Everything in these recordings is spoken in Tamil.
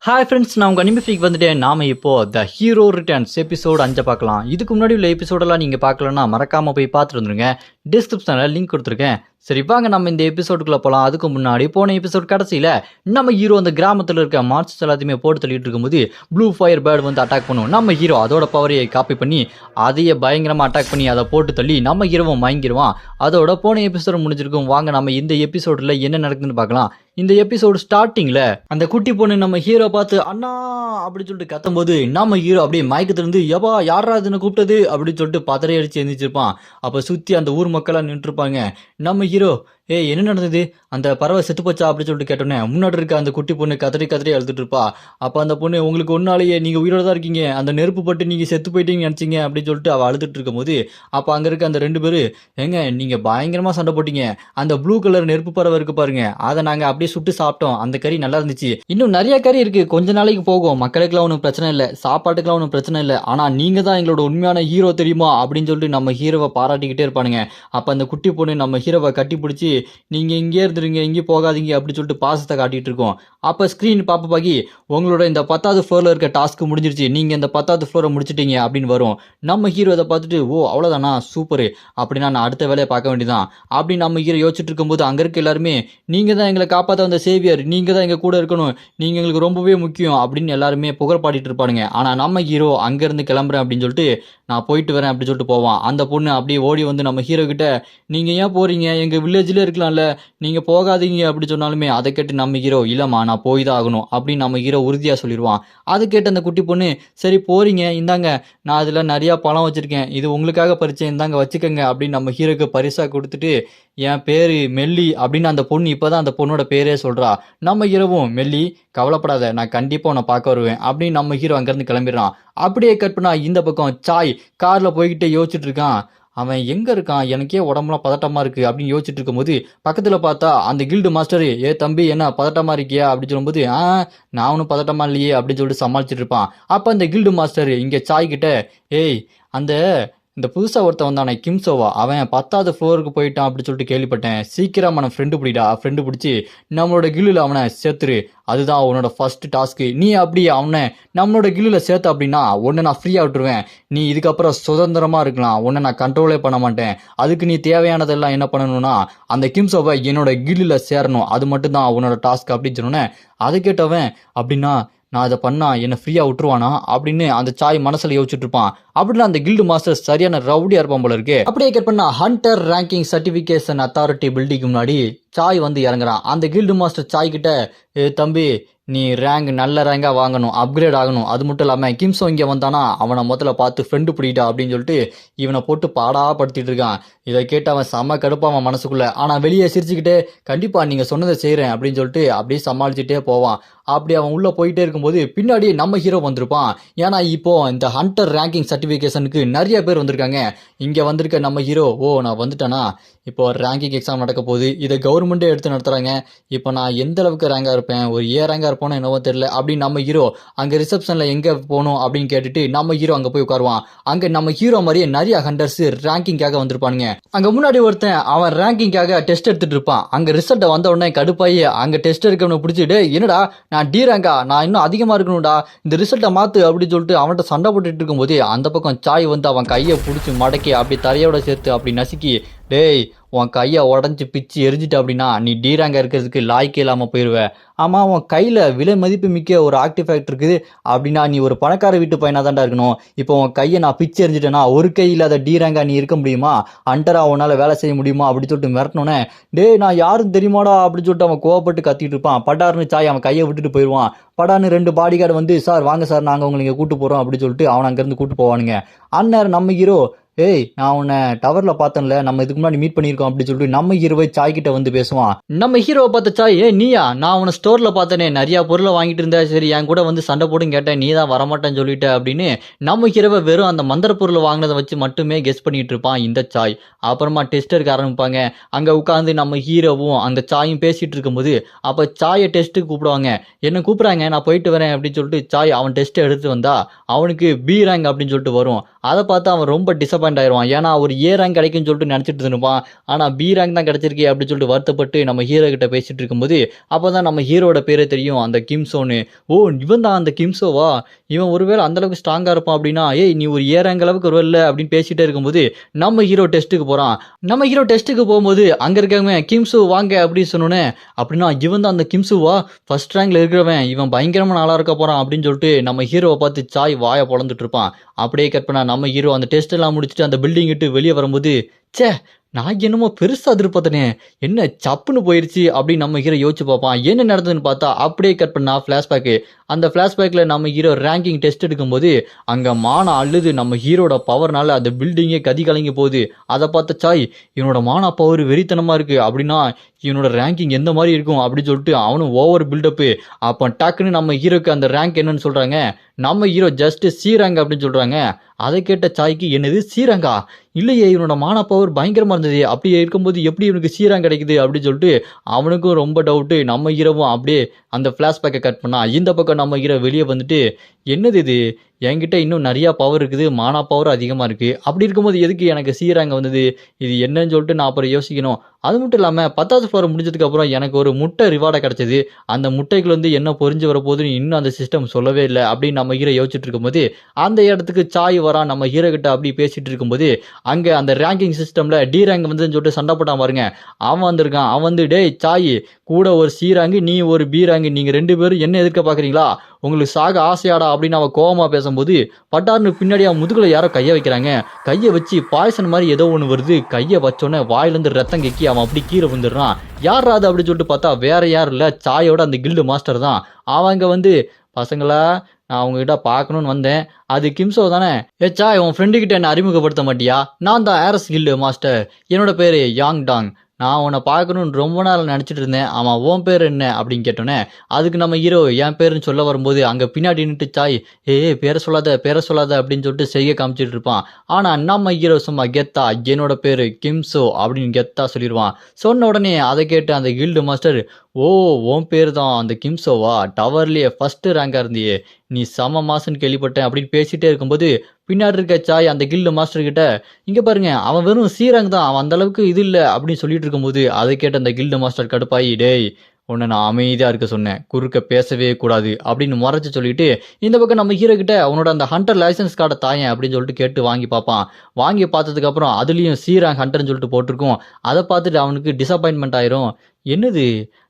ஹாய் ஃப்ரெண்ட்ஸ், நான் உங்கள் அனிமிஃபிக் வந்துட்டேன். நாம் இப்போது த ஹீரோ ரிட்டர்ன்ஸ் எபிசோடு 5 பார்க்கலாம். இதுக்கு முன்னாடி உள்ள எபிசோடெல்லாம் நீங்கள் பார்க்கலன்னா மறக்காமல் போய் பார்த்துட்டு வந்துருங்க. டிஸ்கிரிப்ஷனில் லிங்க் கொடுத்துருக்கேன். சரி வாங்க நம்ம இந்த எபிசோடுக்குள்ளே போகலாம். அதுக்கு முன்னாடி போன எபிசோட் கடைசியில் நம்ம ஹீரோ அந்த கிராமத்தில் இருக்க மார்க்ஸ் எல்லாத்தையுமே போட்டு தள்ளிட்டு இருக்கும்போது ப்ளூ ஃபயர் பேர்டு வந்து அட்டாக் பண்ணும். நம்ம ஹீரோ அதோட பவரையை காப்பி பண்ணி அதையே பயங்கரமாக அட்டாக் பண்ணி அதை போட்டு தள்ளி நம்ம ஹீரோவும் மயங்கிடுவான். அதோட போன எபிசோடு முடிஞ்சிருக்கும். வாங்க நம்ம இந்த எபிசோடில் என்ன நடக்குதுன்னு பார்க்கலாம். இந்த எபிசோடு ஸ்டார்டிங்கில் அந்த குட்டி பொண்ணு நம்ம ஹீரோ பார்த்து அண்ணா அப்படின்னு சொல்லிட்டு கத்தும்போது நம்ம ஹீரோ அப்படியே மயக்கத்திலிருந்து எவா யாரா இதுன்னு கூப்பிட்டது அப்படின்னு சொல்லிட்டு பதறி அடிச்சு எழுந்திருப்பான். அப்போ சுற்றி அந்த ஊர் மக்களாக நின்றுருப்பாங்க. நம்ம ஹீரோ என்ன நடந்தது, அந்த பறவை செத்து போச்சா அப்படின்னு சொல்லிட்டு கேட்டோன்னே முன்னாடி இருக்க அந்த குட்டி பொண்ணு கதறி அழுதுட்டு இருப்பா. அப்போ அந்த பொண்ணு உங்களுக்கு ஒன்னாலேயே நீங்கள் உயிரோட தான் இருக்கீங்க, அந்த நெருப்பு பட்டு நீங்கள் செத்து போயிட்டீங்கன்னு நினச்சிங்க அப்படின்னு சொல்லிட்டு அவள் அழுதுட்டு இருக்கும் போது அப்போ அங்கே இருக்க அந்த 2 பேர் ஏங்க நீங்கள் பயங்கரமாக சண்டை போட்டீங்க, அந்த ப்ளூ கலர் நெருப்பு பறவை இருக்கு பாருங்க, அதை நாங்கள் அப்படியே சுட்டு சாப்பிட்டோம், அந்த கறி நல்லா இருந்துச்சு, இன்னும் நிறைய கறி இருக்கு, கொஞ்ச நாளைக்கு போகும், மக்களுக்கெல்லாம் ஒன்றும் பிரச்சனை இல்லை, சாப்பாட்டுக்கெல்லாம் ஒன்றும் பிரச்சனை இல்லை, ஆனால் நீங்கள் தான் எங்களோட உண்மையான ஹீரோ தெரியுமா அப்படின்னு சொல்லிட்டு நம்ம ஹீரோவை பாராட்டிக்கிட்டே இருப்பானுங்க. அப்போ அந்த குட்டி பொண்ணு நம்ம ஹீரோவை கட்டி பிடிச்சி நீங்கள் இங்கே இருந்துருங்க, இங்கே போகாதீங்க அப்படின்னு சொல்லிட்டு பாசத்தை காட்டிகிட்டு இருக்கோம். அப்போ ஸ்க்ரீன் பாப்பி உங்களோட இந்த 10வது ஃப்ளோரில் இருக்க டாஸ்க்கு முடிஞ்சிருச்சு, நீங்கள் இந்த 10வது ஃப்ளோரை முடிச்சிட்டீங்க அப்படின்னு வரும். நம்ம ஹீரோ அதை பார்த்துட்டு ஓ அவ்வளோதானா சூப்பரு, அப்படின்னா நான் அடுத்த வேலையை பார்க்க வேண்டியதான் அப்படின்னு நம்ம ஹீரோ யோசிச்சுட்டு இருக்கும்போது அங்கே இருக்க எல்லாருமே நீங்கள் தான் எங்களை காப்பாற்ற வந்த சேவியர், நீங்கள் தான் எங்கள் கூட இருக்கணும், நீங்கள் எங்களுக்கு ரொம்பவே முக்கியம் அப்படின்னு எல்லாருமே புகழ் பாடிட்டு இருப்பானுங்க. ஆனால் நம்ம ஹீரோ அங்கேருந்து கிளம்புறேன் அப்படின்னு சொல்லிட்டு நான் போயிட்டு வரேன் அப்படின்னு சொல்லிட்டு போவான். அந்த பொண்ணு அப்படியே ஓடி வந்து நம்ம ஹீரோ கிட்ட நீங்கள் ஏன் போகிறீங்க, எங்கள் வில்லேஜில் இருக்கலாம்ல, நீங்கள் போகாதீங்க அப்படி சொன்னாலுமே அதை கேட்டு நம்ம ஹீரோ இல்லைம்மா நான் போய் தான் ஆகணும் அப்படின்னு நம்ம ஹீரோ உறுதியாக சொல்லிடுவான். அதை கேட்டு அந்த குட்டி பொண்ணு சரி போகிறீங்க, இந்தாங்க நான் அதில் நிறையா பழம் வச்சுருக்கேன், இது உங்களுக்காக பறிச்சேன், இந்தாங்க வச்சுக்கோங்க அப்படின்னு நம்ம ஹீரோக்கு பரிசாக கொடுத்துட்டு என் பேர் மெல்லி அப்படின்னு அந்த பொண்ணு இப்போ தான் அந்த பொண்ணோட பேரே சொல்கிறா. நம்ம ஹீரோவும் மெல்லி கவலைப்படாத நான் கண்டிப்பாக உன்னை பார்க்க வருவேன் அப்படின்னு நம்ம ஹீரோ அங்கேருந்து கிளம்பிடுறான். அப்படியே கட் பண்ணா இந்த பக்கம் சாய் காரில் போய்கிட்டே யோசிச்சுட்டு இருக்கான். அவன் எங்கே இருக்கான், எனக்கே உடம்புலாம் பதட்டமாக இருக்குது அப்படின்னு யோசிச்சுட்டு இருக்கும்போது பக்கத்தில் பார்த்தா அந்த கில்டு மாஸ்டர் தம்பி என்ன பதட்டமாக இருக்கியா அப்படின்னு சொல்லும்போது நான் ஒன்றும் பதட்டமாக இல்லையே அப்படின்னு சொல்லிட்டு சமாளிச்சுட்டு இருப்பான். அப்போ அந்த கில்டு மாஸ்டர் இங்கே சாய் கிட்ட அந்த இந்த புதுசாக ஒருத்தன் வந்தானே கிம்சோவா, அவன் 10வது ஃப்ளோருக்கு போயிட்டான் அப்படின்னு சொல்லிட்டு கேள்விப்பட்டேன், சீக்கிரம் அவனை ஃப்ரெண்டு பிடிச்சி நம்மளோட கில்லில் அவனை சேர்த்துரு, அதுதான் அவனோட ஃபர்ஸ்ட் டாஸ்க்கு, நீ அப்படியே அவனை நம்மளோட கில்லில் சேர்த்த அப்படின்னா உன்னை நான் ஃப்ரீயாக விட்டுருவேன், நீ இதுக்கப்புறம் சுதந்திரமாக இருக்கலாம், உன்னை நான் கண்ட்ரோலே பண்ண மாட்டேன், அதுக்கு நீ தேவையானதெல்லாம் என்ன பண்ணணும்னா அந்த கிம்சோவை என்னோட கில்லில் சேரணும், அது மட்டும்தான் அவனோட டாஸ்க் அப்படின்னு சொன்னோன்னே அதை கேட்டவன் அப்படின்னா நான் அதை பண்ணா என்னை ஃப்ரீயாக விட்டுருவானா அப்படின்னு அந்த சாய் மனசில் யோசிச்சுட்டு இருப்பான். அப்படின்னா அந்த கில்டு மாஸ்டர் சரியான ரவுடியாக இருப்பான் போல இருக்கு. அப்படியே கேட் பண்ணா ஹண்டர் ரேங்கிங் சர்டிஃபிகேஷன் அத்தாரிட்டி பில்டிங்க்கு முன்னாடி சாய் வந்து இறங்குறான். அந்த கில்டு மாஸ்டர் சாய் கிட்ட தம்பி நீ ரேங்க் நல்ல ரேங்காக வாங்கணும், அப்கிரேட் ஆகணும், அது மட்டும் இல்லாமல் கிம்சோ இங்கே வந்தானா அவனை முதல்ல பார்த்து ஃப்ரெண்டு பிடிக்கிட்டா அப்படின்னு சொல்லிட்டு இவனை போட்டு பாடாப்படுத்திட்டு இருக்கான். இதை கேட்டு அவன் செம்ம கடுப்பான் அவன் மனசுக்குள்ளே. ஆனால் வெளியே சிரிச்சுக்கிட்டே கண்டிப்பாக நீங்கள் சொன்னதை செய்கிறேன் அப்படின்னு சொல்லிட்டு அப்படியே சமாளிச்சுட்டே போவான். அப்படி அவன் உள்ளே போயிட்டே இருக்கும்போது பின்னாடி நம்ம ஹீரோ வந்திருப்பான். ஏன்னா இப்போ இந்த ஹண்டர் ரேங்கிங் சர்டிஃபிகேஷனுக்கு நிறைய பேர் வந்திருக்காங்க. இங்கே வந்திருக்க நம்ம ஹீரோ நான் வந்துட்டேனா, இப்போ ரேங்கிங் எக்ஸாம் நடக்க போகுது, இதை கவர்மெண்ட்டே எடுத்து நடத்துகிறாங்க, இப்போ நான் எந்த அளவுக்கு ரேங்காக இருப்பேன், ஒரு ரேங்காக இருப்போன்னு என்னவோ தெரியல அப்படின்னு நம்ம ஹீரோ அங்கே ரிசப்ஷனில் எங்கே போகணும் அப்படின்னு கேட்டுட்டு நம்ம ஹீரோ அங்கே போய் உட்காருவான். அங்கே நம்ம ஹீரோ மாதிரியே நிறைய ஹண்டர்ஸ் ரேங்கிங்காக வந்திருப்பானுங்க. அங்கே முன்னாடி ஒருத்தன் அவன் ரேங்கிங்காக டெஸ்ட் எடுத்துட்டு இருப்பான். அங்கே ரிசல்ட்டை வந்த உடனே கடுப்பாயி அங்கே டெஸ்ட் எடுக்கணும் பிடிச்சிட்டு என்னடா நான் டி ரேங்கா, நான் இன்னும் அதிகமாக இருக்கணும்டா, இந்த ரிசல்ட்டை மாற்று அப்படின்னு சொல்லிட்டு அவன்கிட்ட சண்டை போட்டுட்டு இருக்கும்போது அந்த பக்கம் சாய் வந்து அவன் கையை பிடிச்சி மடக்கி அப்படி தரையோட சேர்த்து அப்படி நசுக்கி உன் கையை உடஞ்சி பிச்சு எரிஞ்சிட்டு அப்படின்னா நீ டி ரேங்காக இருக்கிறதுக்கு லாய்க்கே இல்லாமல் போயிடுவேன். ஆமாம் உன் கையில் விலை மதிப்பு மிக்க ஒரு ஆர்டிஃபேக்ட் இருக்குது அப்படின்னா நீ ஒரு பணக்கார வீட்டு பையனாக தான்டா இருக்கணும். இப்போ உன் கையை நான் பிச்சு எரிஞ்சிட்டேன்னா ஒரு கை இல்லாத டி ரேங்கா நீ இருக்க முடியுமா, அண்டரா உன்னால் வேலை செய்ய முடியுமா அப்படின்னு சொல்லிட்டு மிரட்டினோன்னே நான் யாரும் தெரியுமாடா அப்படின்னு சொல்லிட்டு அவன் கோவப்பட்டு கத்திட்டு இருப்பான். படார்னு சாய் அவன் கையை விட்டுட்டு போயிடுவான். படான்னு 2 பாடி கார்டு வந்து சார் வாங்க சார் நாங்கள் உங்களை இங்கே கூட்டு போகிறோம் அப்படின்னு சொல்லிட்டு அவனை அங்கேருந்து கூட்டு போவானுங்க. அந்நேரம் நம்ம ஹீரோ நான் உன்னை டவரில் பார்த்தேன்ல, நம்ம இதுக்கு முன்னாடி மீட் பண்ணியிருக்கோம் அப்படின்னு சொல்லிட்டு நம்ம ஹீரோவை சாய் கிட்ட வந்து பேசுவான். நம்ம ஹீரோவை பார்த்த சாய் நீயா, நான் உன்னை ஸ்டோரில் பார்த்தனே நிறையா பொருளை வாங்கிட்டு இருந்தேன், சரி என் கூட வந்து சண்டை போடுன்னு கேட்டேன், நீ தான் வரமாட்டேன்னு சொல்லிட்ட அப்படின்னு நம்ம ஹீரோவை வெறும் அந்த மந்திர பொருளை வாங்கினதை வச்சு மட்டுமே கெஸ் பண்ணிட்டு இருப்பான் இந்த சாய். அப்புறமா டெஸ்ட் எடுக்க ஆரம்பிப்பாங்க. அங்கே உட்காந்து நம்ம ஹீரோவும் அந்த சாயும் பேசிகிட்டு இருக்கும்போது அப்போ சாயை டெஸ்ட்டுக்கு கூப்பிடுவாங்க. என்ன கூப்பிட்றாங்க நான் போயிட்டு வரேன் அப்படின்னு சொல்லிட்டு சாய் அவன் டெஸ்ட்டை எடுத்து வந்தா அவனுக்கு பி ரேங்க் அப்படின்னு சொல்லிட்டு வரும். அதை பார்த்து அவன் ரொம்ப டிசப்பாயிண்ட் டிசப்பாயிண்ட் ஆயிடுவான். ஏன்னா ஒரு ஏ ரேங்க் கிடைக்கும்னு சொல்லிட்டு நினச்சிட்டு இருப்பான். ஆனால் பி ரேங்க் தான் கிடைச்சிருக்கே அப்படின்னு சொல்லிட்டு வருத்தப்பட்டு நம்ம ஹீரோ கிட்ட பேசிட்டு இருக்கும்போது அப்போ தான் நம்ம ஹீரோட பேரே தெரியும், அந்த கிம்சோன்னு. ஓ, இவன் தான் அந்த கிம்சோவா? இவன் ஒருவேளை அந்தளவுக்கு ஸ்ட்ராங்காக இருப்பான் அப்படின்னா, ஏய் நீ ஒரு ஏ ரேங்க் அளவுக்கு வருவல்ல அப்படின்னு பேசிகிட்டே இருக்கும்போது நம்ம ஹீரோ டெஸ்ட்டுக்கு போகிறான். நம்ம ஹீரோ டெஸ்ட்டுக்கு போகும்போது அங்கே இருக்கவங்க கிம்சு வாங்க அப்படின்னு சொன்னோன்னே, அப்படின்னா இவன் தான் அந்த கிம்சுவா, ஃபர்ஸ்ட் ரேங்க்ல இருக்கிறவன், இவன் பயங்கரமான ஆளாக இருக்க போகிறான் அப்படின்னு சொல்லிட்டு நம்ம ஹீரோவை பார்த்து சாய் வாயை பொழந்துட்டு இருப்பான். அப்படியே கட் பண்ணா நம்ம ஹீரோ அந்த டெஸ்ட் எல்லாம் முடிச்சுட்டு அந்த பில்டிங் விட்டு வெளியே வரும்போது, ச்சே நான் என்னமோ பெருசா எதிர்பார்த்தனே, என்ன சப்புன்னு போயிருச்சு அப்படின்னு நம்ம ஹீரோ யோசிச்சு பார்ப்பான். என்ன நடந்ததுன்னு பார்த்தா அப்படியே கட் பண்ணா ஃப்ளாஷ்பேக்கு. அந்த ஃப்ளாஷ்பேக்கில் நம்ம ஹீரோ ரேங்கிங் டெஸ்ட் எடுக்கும்போது அங்கே மானா அள்ளுது. நம்ம ஹீரோட பவர்னால அந்த பில்டிங்கே கதி கலங்கி போகுது. அதை பார்த்த சாய், இவனோட மானா பவர் வெறித்தனமாக இருக்குது அப்படின்னா இவனோட ரேங்கிங் எந்த மாதிரி இருக்கும் அப்படின்னு சொல்லிட்டு அவனும் ஓவர் பில்டப்பு. அப்போ டக்குன்னு நம்ம ஹீரோக்கு அந்த ரேங்க் என்னன்னு சொல்கிறாங்க. நம்ம ஹீரோ ஜஸ்ட் சி ரேங்க் அப்படின்னு சொல்கிறாங்க. அதை கேட்ட சாய்க்கு, என்னது சி ரேங்கா? இல்லையே, இவனோட மான பவர் பயங்கரமாக இருந்தது, அப்படி இருக்கும்போது எப்படி இவனுக்கு சி ரேங்க் கிடைக்குது அப்படின்னு சொல்லிட்டு அவனுக்கும் ரொம்ப டவுட்டு. நம்ம ஹீரோவும் அப்படியே அந்த ஃப்ளாஷ்பேக்கை கட் பண்ணா இந்த பக்கம் நம்ம ஹீரோ வெளியே வந்துட்டு, என்னது இது, என்கிட்ட இன்னும் நிறையா பவர் இருக்குது, மானா பவர் அதிகமாக இருக்குது, அப்படி இருக்கும்போது எதுக்கு எனக்கு சி ரேங்க் வந்தது, இது என்னன்னு சொல்லிட்டு நான் அப்புறம் யோசிக்கணும். அது மட்டும் இல்லாமல் 10வது ஃப்ளோர் முடிஞ்சதுக்கப்புறம் எனக்கு ஒரு முட்டை ரிவார்டாக கிடச்சிது. அந்த முட்டைக்குள்ள வந்து என்ன பொறிஞ்சு வரப்போகுதுன்னு இன்னும் அந்த சிஸ்டம் சொல்லவே இல்லை அப்படின்னு நம்ம ஹீரோ யோசிச்சுட்டு இருக்கும்போது அந்த இடத்துக்கு சாய் வரான். நம்ம ஹீரோ கிட்ட அப்படி பேசிட்டு இருக்கும்போது அங்கே அந்த ரேங்கிங் சிஸ்டமில் டி ரேங்க் வந்துன்னு சொல்லிட்டு சண்டை போட்டான் பாருங்க. அவன் வந்திருக்கான். அவன் வந்து, டேய் சாய், கூட ஒரு சி ரேங்கு நீ ஒரு பி ரேங்கு, நீங்கள் 2 பேரும் என்ன எதிர்க்க பார்க்குறீங்களா, உங்களுக்கு சாக ஆசையாடா அப்படின்னு அவன் கோவமாக பேசும்போது பட்டார்னு பின்னாடி அவன் முதுகுல யாரோ கையை வைக்கிறாங்க. கையை வச்சு பாய்சன் மாதிரி ஏதோ ஒன்று வருது. கையை வச்சோன்னே வாயிலேருந்து ரத்தம் கக்கி அவன் அப்படி கீழே வந்துடுறான். யார் அது அப்படின்னு சொல்லிட்டு பார்த்தா வேற யாரும் இல்லை, சாயோட அந்த கில்டு மாஸ்டர் தான். அவங்க வந்து, பசங்களா நான் அவங்ககிட்ட பார்க்கணுன்னு வந்தேன், அது கிம்சோ தானே? சாய், உன் ஃப்ரெண்டு கிட்ட என்ன அறிமுகப்படுத்த மாட்டியா? நான் தான் ஆரஸ் கில்டு மாஸ்டர், என்னோட பேர் யாங் டாங், நான் உன்னை பார்க்கணுன்னு ரொம்ப நாள் நினச்சிட்டு இருந்தேன். ஆமாம், உன் பேர் என்ன அப்படின்னு கேட்டோன்னே அதுக்கு நம்ம ஹீரோ என் பேருன்னு சொல்ல வரும்போது அங்கே பின்னாடி நின்றுட்டு சாய், பேரை சொல்லாத அப்படின்னு சொல்லிட்டு செய்ய காமிச்சிட்டு இருப்பான். ஆனால் நம்ம ஹீரோ சும்மா கெத்தா, என்னோட பேர் கிம்சோ அப்படின்னு கெத்தா சொல்லிடுவான். சொன்ன உடனே அதை கேட்டு அந்த கில்டு மாஸ்டர், ஓ உன் பேர் தான் அந்த கிம்சோவா, டவர்லேயே ஃபஸ்ட்டு ரேங்காக இருந்தியே, நீ செம மாசுன்னு கேள்விப்பட்டேன் அப்படின்னு பேசிகிட்டே இருக்கும்போது பின்னாடி இருக்க சாய் அந்த கில்டு மாஸ்டர் கிட்ட, இங்கே பாருங்க அவன் வெறும் சி ரேங்க் தான், அவன் அந்தளவுக்கு இது இல்லை அப்படின்னு சொல்லிட்டு இருக்கும்போது அதை கேட்ட அந்த கில்டு மாஸ்டர் கடுப்பாயி, டேய் உன்னை நான் அமைதியாக இருக்க சொன்னேன், குறுக்க பேசவே கூடாது அப்படின்னு முறைச்சி சொல்லிட்டு இந்த பக்கம் நம்ம ஹீரோ கிட்ட அவனோட அந்த ஹண்டர் லைசன்ஸ் கார்டை தாயேன் அப்படின்னு சொல்லிட்டு கேட்டு வாங்கி பார்ப்பான். வாங்கி பார்த்ததுக்கப்புறம் அதுலேயும் சி ரேங்க் ஹண்டர்னு சொல்லிட்டு போட்டிருக்கோம். அதை பார்த்துட்டு அவனுக்கு டிசப்பாயின்மெண்ட் ஆயிரும். என்னது,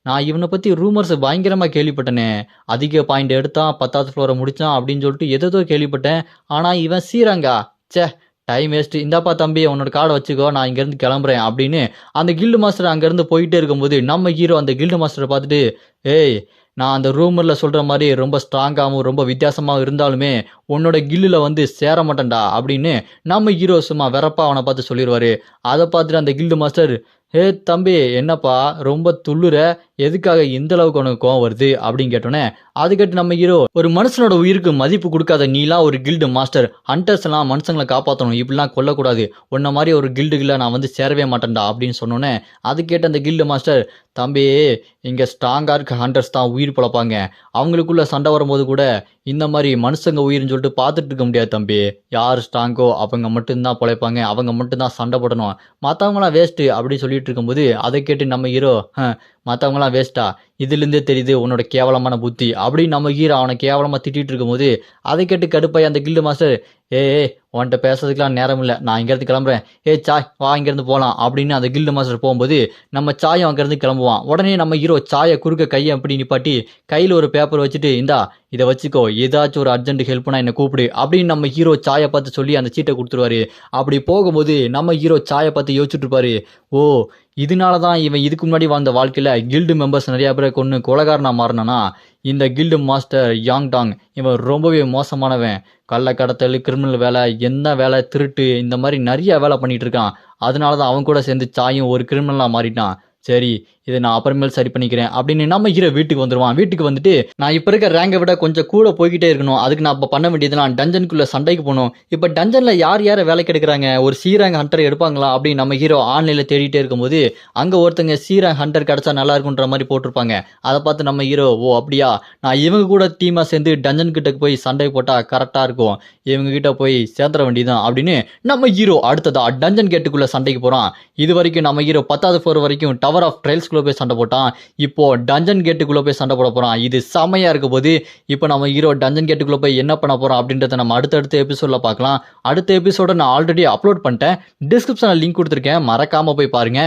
நான் இவனை பற்றி ரூமர்ஸ் பயங்கரமாக கேள்விப்பட்டனே, அதிக பாயிண்ட் எடுத்தான், 10வது ஃப்ளோரை முடித்தான் அப்படின்னு சொல்லிட்டு எதோ கேள்விப்பட்டேன், ஆனால் இவன் சி ரேங்கா, ச்சே டைம் வேஸ்ட்டு, இந்தாப்பா தம்பி உன்னோட கார்டை வச்சுக்கோ, நான் இங்கேருந்து கிளம்புறேன் அப்படின்னு அந்த கில்டு மாஸ்டர் அங்கேருந்து போயிட்டே இருக்கும்போது நம்ம ஹீரோ அந்த கில்டு மாஸ்டரை பார்த்துட்டு, ஏய் நான் அந்த ரூமரில் சொல்கிற மாதிரி ரொம்ப ஸ்ட்ராங்காகவும் ரொம்ப வித்தியாசமாகவும் இருந்தாலுமே உன்னோட கில்லில் வந்து சேர மாட்டேன்டா அப்படின்னு நம்ம ஹீரோ சும்மா வெறப்பா அவனை பார்த்து சொல்லிடுவார். அதை பார்த்துட்டு அந்த கில்டு மாஸ்டர், தம்பி என்னப்பா ரொம்ப துள்ளுற, எதுக்காக இந்த அளவுக்கு உனக்கு கோவம் வருது அப்படின்னு கேட்டோன்னே அது கேட்டு நம்ம ஹீரோ, ஒரு மனுஷனோட உயிருக்கு மதிப்பு கொடுக்காத நீலாம் ஒரு கில்டு மாஸ்டர், ஹண்டர்ஸ் எல்லாம் மனுஷங்களை காப்பாற்றணும், இப்படிலாம் கொல்லக்கூடாது, உன்ன மாதிரி ஒரு கில்டுகளை நான் வந்து சேரவே மாட்டேன்டா அப்படின்னு சொன்னோன்னே அது கேட்டு அந்த கில்டு மாஸ்டர், தம்பி இங்கே ஸ்ட்ராங்காக இருக்க ஹண்டர்ஸ் தான் உயிர் பிழைப்பாங்க, அவங்களுக்குள்ள சண்டை வரும்போது கூட இந்த மாதிரி மனுஷங்க உயிர்னு சொல்லிட்டு பார்த்துட்டு இருக்க முடியாது தம்பி, யார் ஸ்ட்ராங்கோ அவங்க மட்டும்தான் பிழைப்பாங்க, அவங்க மட்டும்தான் சண்டை போடணும், மற்றவங்களாம் வேஸ்ட்டு அப்படின்னு சொல்லிட்டு இருக்கும்போது அதை கேட்டு நம்ம ஹீரோ, மற்றவங்களாம் வேஸ்ட்டா, இதுலேருந்தே தெரியுது உன்னோட கேவலமான புத்தி அப்படின்னு நம்ம ஹீரோ அவனை கேவலமாக திட்டிகிட்டு இருக்கும்போது அதை கேட்டு கடுப்பாய் அந்த கில்டு மாஸ்டர், உன்கிட்ட பேசுறதுக்கெலாம் நேரம் இல்லை, நான் இங்கேருந்து கிளம்புறேன், சாய் வா இங்கேருந்து போகலாம் அப்படின்னு அந்த கில்டு மாஸ்டர் போகும்போது நம்ம சாயம் அங்கேருந்து கிளம்புவான். உடனே நம்ம ஹீரோ சாயை குறுக்க கையை அப்படி நிப்பாட்டி கையில் ஒரு பேப்பர் வச்சுட்டு, இந்தா இதை வச்சுக்கோ, ஏதாச்சும் ஒரு அர்ஜென்ட் ஹெல்ப்னா என்னை கூப்பிடு அப்படின்னு நம்ம ஹீரோ சாயை பார்த்து சொல்லி அந்த சீட்டை கொடுத்துருவாரு. அப்படி போகும்போது நம்ம ஹீரோ சாயை பார்த்து யோசிச்சுட்டு இருப்பாரு, ஓ இதனால தான் இவன் இதுக்கு முன்னாடி வாழ்ந்த வாழ்க்கையில் கில்டு மெம்பர்ஸ் நிறையா பேரை கொன்று கொலகாரனா மாறினானா, இந்த கில்டு மாஸ்டர் யாங் டாங் இவன் ரொம்பவே மோசமானவன், கள்ள கடத்தல், கிரிமினல் வேலை, என்ன வேலை, திருட்டு, இந்த மாதிரி நிறைய வேலை பண்ணிட்டு இருக்கான், அதனால தான் அவன் கூட சேர்ந்து சாயும் ஒரு கிரிமினலாக மாறிட்டான். சரி இதை நான் அப்புறமேல் சரி பண்ணிக்கிறேன் அப்படின்னு நம்ம ஹீரோ வீட்டுக்கு வந்துருவான். வீட்டுக்கு வந்துட்டு நான் இப்போ இருக்க ரேங்கை விட கொஞ்சம் கூட போய்கிட்டே இருக்கணும். அதுக்கு நான் இப்போ பண்ண வேண்டியதுலாம் டஞ்சனுக்குள்ள சண்டைக்கு போகணும். இப்போ டஞ்சன்ல யார் யாரை வேலைக்கு எடுக்கிறாங்க, ஒரு சி ரேங்க் ஹண்டர் எடுப்பாங்களா அப்படின்னு நம்ம ஹீரோ ஆன்லைன்ல தேடிட்டே இருக்கும்போது அங்க ஒருத்தங்க சி ரேங்க் ஹண்டர் கிடைச்சா நல்லா இருக்குன்ற மாதிரி போட்டிருப்பாங்க. அதை பார்த்து நம்ம ஹீரோ ஓ அப்படியா, நான் இவங்க கூட டீமா சேர்ந்து டஞ்சன் கிட்ட போய் சண்டை போட்டா கரெக்டா இருக்கும், இவங்க கிட்ட போய் சேர்த்துற வேண்டியதான் அப்படின்னு நம்ம ஹீரோ அடுத்ததா டஞ்சன் கேட்டுக்குள்ள சண்டைக்கு போறான். இது வரைக்கும் நம்ம ஹீரோ 10th ஃப்ளோர் வரைக்கும் டவர் ஆஃப் ட்ரைல்ஸ்குள்ள போய் சண்டை போட்டான். இப்போ டஞ்சன் கேட்டுக்குள்ள போய் சண்டை போட போறான். இது செமையா இருக்க போது இப்போ நம்ம ஹீரோ டஞ்சன் கேட்டுக்குள்ள போய் என்ன பண்ண போறோம் அப்படின்றத நம்ம அடுத்தடுத்த எபிசோட்ல பார்க்கலாம். அடுத்த எபிசோட நான் ஆல்ரெடி அப்லோட் பண்ணிட்டேன், டிஸ்கிரிப்ஷன்ல லிங்க் கொடுத்துருக்கேன், மறக்காம போய் பாருங்க.